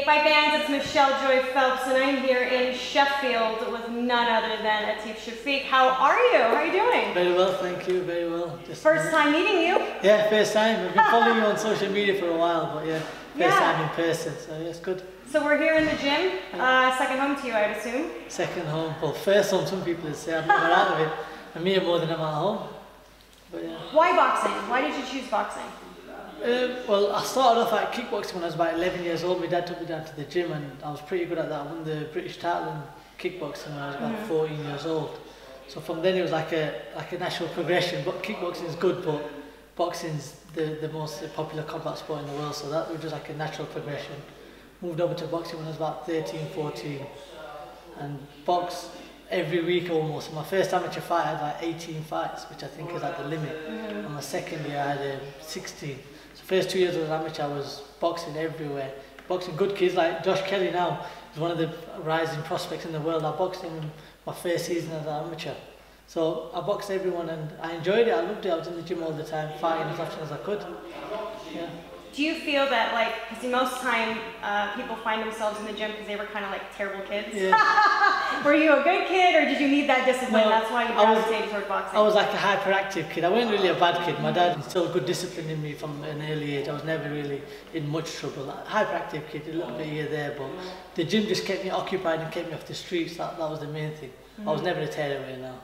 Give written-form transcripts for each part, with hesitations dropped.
my fans, it's Michelle Joy Phelps, and I'm here in Sheffield with none other than ATIF SHAFIQ. How are you? How are you doing? Very well, thank you, very well. First time meeting you? Yeah, first time. I've been following you on social media for a while, but yeah, first time in person, so yeah, it's good. So we're here in the gym, second home to you, I'd assume? Second home, well, first home, some people would say. I'm never out of it. I'm here more than I'm at home. But yeah. Why boxing? Why did you choose boxing? Well, I started off at kickboxing when I was about 11 years old. My dad took me down to the gym and I was pretty good at that. I won the British title in kickboxing when I was about 14 years old. So from then it was like a natural progression. But kickboxing is good, but boxing's the most popular combat sport in the world. So that was just like a natural progression. Moved over to boxing when I was about 13, 14 and boxed every week almost. My first amateur fight I had like 18 fights, which I think is at the limit. And my second year I had 16. First 2 years as an amateur, I was boxing everywhere. Boxing good kids like Josh Kelly now is one of the rising prospects in the world. I boxed him in my first season as an amateur. So I boxed everyone and I enjoyed it, I loved it. I was in the gym all the time, fighting as often as I could. Yeah. Do you feel that, like, because most of the time people find themselves in the gym because they were kind of like terrible kids? Yeah. Were you a good kid or did you need that discipline? No, that's why you gravitated toward boxing? I was like a hyperactive kid. I wasn't really a bad kid. My dad instilled good discipline in me from an early age. I was never really in much trouble. Like, hyperactive kid, a little bit here, there, but the gym just kept me occupied and kept me off the streets. That was the main thing. I was never a tearaway now.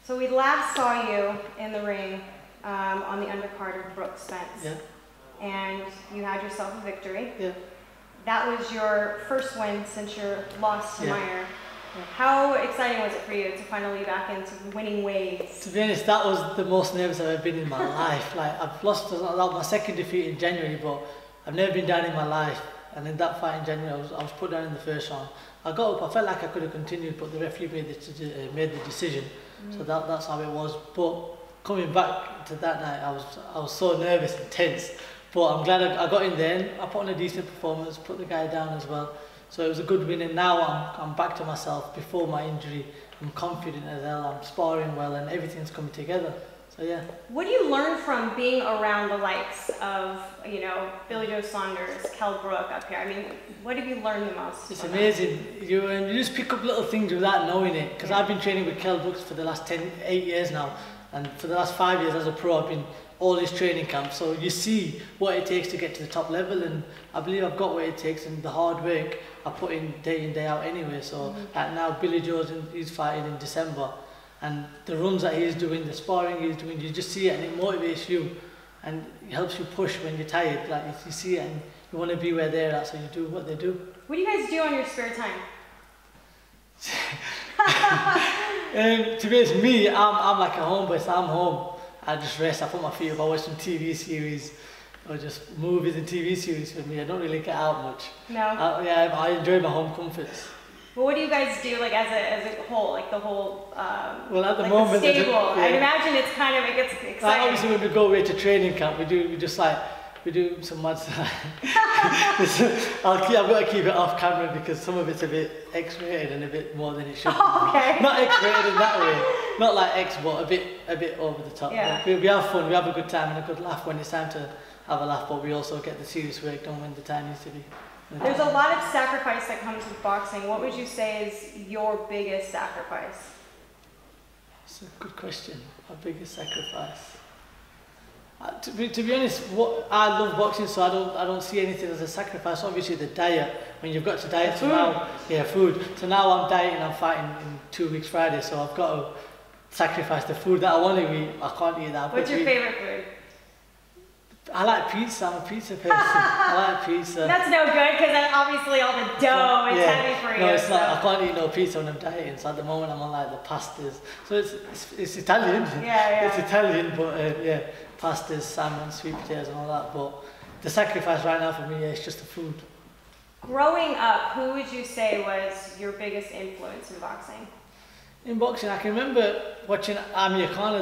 So we last saw you in the ring on the undercard of Brooks-KHAN. Yeah. And you had yourself a victory. Yeah. That was your first win since your loss to Meyer. Yeah. How exciting was it for you to finally be back into winning ways? To be honest, that was the most nervous I've ever been in my life. Like, I've lost my second defeat in January, but I've never been down in my life. And in that fight in January, I was put down in the first round. I got up, I felt like I could have continued, but the referee made the decision. So that's how it was. But coming back to that night, I was so nervous and tense. But I'm glad I got in there and I put on a decent performance, put the guy down as well. So it was a good win and now I'm back to myself before my injury. I'm confident as hell, I'm sparring well and everything's coming together. So yeah. What do you learn from being around the likes of, you know, Billy Joe Saunders, Kell Brook up here? I mean, what have you learned the most? It's amazing. You just pick up little things without knowing it. Because I've been training with Kell Brooks for the last 8 years now. And for the last 5 years as a pro, I've been all these training camps, so you see what it takes to get to the top level, and I believe I've got what it takes, and the hard work I put in day out anyway. So like now Billy Joe's he's fighting in December, and the runs that he's doing, the sparring he's doing, you just see it and it motivates you and it helps you push when you're tired. Like you see it and you want to be where they're at, so you do what they do. What do you guys do on your spare time? To be honest, me, I'm like a homeboy, so I'm home. I just rest, I put my feet up, I watch some TV series, or just movies and TV series for me. I don't really get out much. No? Yeah, I enjoy my home comforts. Well, what do you guys do, like, as a whole, like the whole, well, at the like moment, the stable? I'd imagine it's kind of, it gets exciting. Like, obviously when we go away to training camp, we do some mad stuff. I've got to keep it off camera because some of it's a bit X-rated and a bit more than it should be. Okay. Not X-rated in that way, not like X, but a bit over the top. Yeah. We have fun, we have a good time and a good laugh when it's time to have a laugh, but we also get the serious work done when the time needs to be. There's a lot of sacrifice that comes with boxing. What would you say is your biggest sacrifice? It's a good question. My biggest sacrifice. To be honest, I love boxing, so I don't see anything as a sacrifice. Obviously, the diet, when you've got to diet, so now, food. So now I'm dieting, I'm fighting in 2 weeks Friday, so I've got to sacrifice the food that I want to eat. I can't eat that. What's your favorite food? I like pizza. I'm a pizza person. I like pizza. That's no good because then obviously all the dough is heavy for you. No, it's not. I can't eat no pizza when I'm dieting. So at the moment I'm on like the pastas. So it's Italian. Yeah. It's Italian, but yeah, pastas, salmon, sweet potatoes, and all that. But the sacrifice right now for me is just the food. Growing up, who would you say was your biggest influence in boxing? In boxing, I can remember watching Amir Khan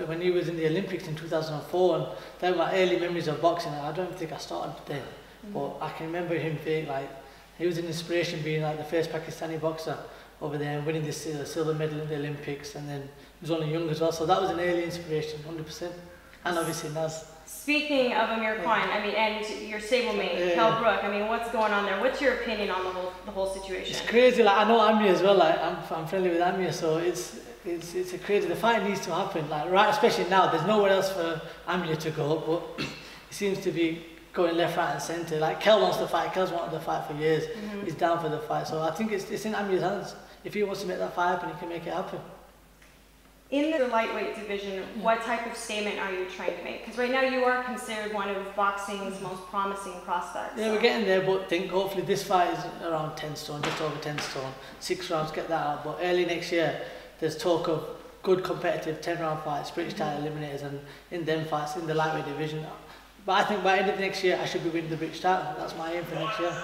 when he was in the Olympics in 2004, and they were my early memories of boxing. I don't think I started then, but I can remember him being like, he was an inspiration, being like the first Pakistani boxer over there and winning the silver medal in the Olympics, and then he was only young as well, so that was an early inspiration, 100%. And obviously Naz. Speaking of Amir Khan, I mean, and your stablemate, Kell Brook, I mean, what's going on there? What's your opinion on the whole situation? It's crazy. Like, I know Amir as well. Like, I'm friendly with Amir, so it's a crazy. The fight needs to happen. Like, right, especially now. There's nowhere else for Amir to go, but he seems to be going left, right, and centre. Like, Kell wants to fight. Kell's wanted to fight for years. He's down for the fight. So I think it's in Amir's hands. If he wants to make that fight happen, he can make it happen. In the lightweight division, what type of statement are you trying to make? Because right now you are considered one of boxing's most promising prospects. Yeah, we're getting there, but I think hopefully this fight is around 10 stone, just over 10 stone. 6 rounds, get that out. But early next year, there's talk of good competitive 10-round fights, British title eliminators, and in them fights in the lightweight division. But I think by the end of next year, I should be winning the British title. That's my aim for next year.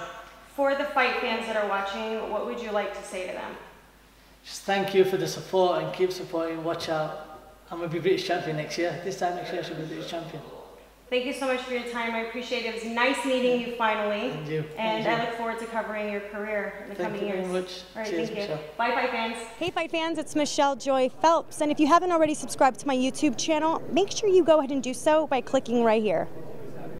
For the fight fans that are watching, what would you like to say to them? Just thank you for the support and keep supporting. Watch out. I'm going to be British champion next year. This time next year I should be British champion. Thank you so much for your time. I appreciate it. It was nice meeting you finally. Thank you. And I look forward to covering your career in the coming years. Thank you very much. All right, Cheers, thank you. Michelle. Bye, fight fans. Hey, fight fans. It's Michelle Joy Phelps. And if you haven't already subscribed to my YouTube channel, make sure you go ahead and do so by clicking right here.